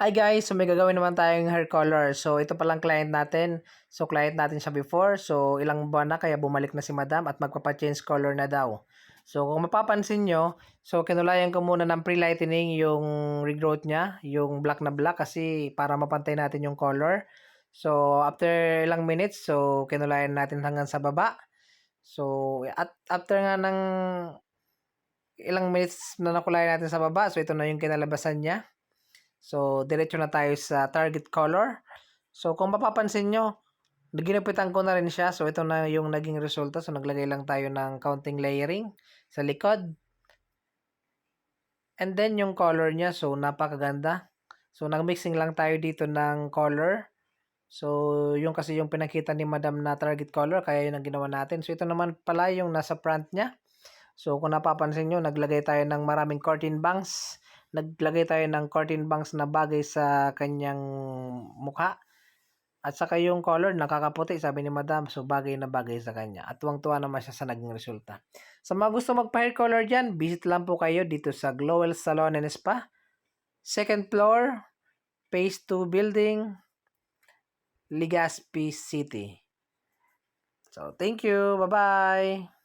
Hi guys! So may gagawin naman tayong hair color. So ito palang client natin. So client natin siya before. So ilang buwan na kaya bumalik na si madam at magpapa-change color na daw. So kung mapapansin nyo, so kinulayan ko muna ng pre-lightening yung regrowth niya, yung black na black kasi para mapantay natin yung color. So after ilang minutes, so kinulayan natin hanggang sa baba. So at after nga ng ilang minutes na nakulayan natin sa baba, so ito na yung kinalabasan niya. So, diretso na tayo sa target color. So, kung mapapansin nyo, ginapitan ko na rin siya. So, ito na yung naging resulta. So, naglagay lang tayo ng counting layering sa likod. And then, yung color niya. So, napakaganda. So, nag-mixing lang tayo dito ng color. So, yung kasi yung pinakita ni madam na target color, kaya yun ang ginawa natin. So, ito naman pala yung nasa front niya. So, kung napapansin nyo, naglagay tayo ng maraming curtain bangs. Naglagay tayo ng curtain bangs na bagay sa kanyang mukha. At saka yung color, nakakaputi, sabi ni madam. So, bagay na bagay sa kanya. At tuwang-tuwa naman siya sa naging resulta. Sa mga gusto magpa-hair color dyan, visit lang po kayo dito sa Glowell Salon and Spa. Second floor, Phase 2 Building, Legazpi City. So, thank you. Bye-bye.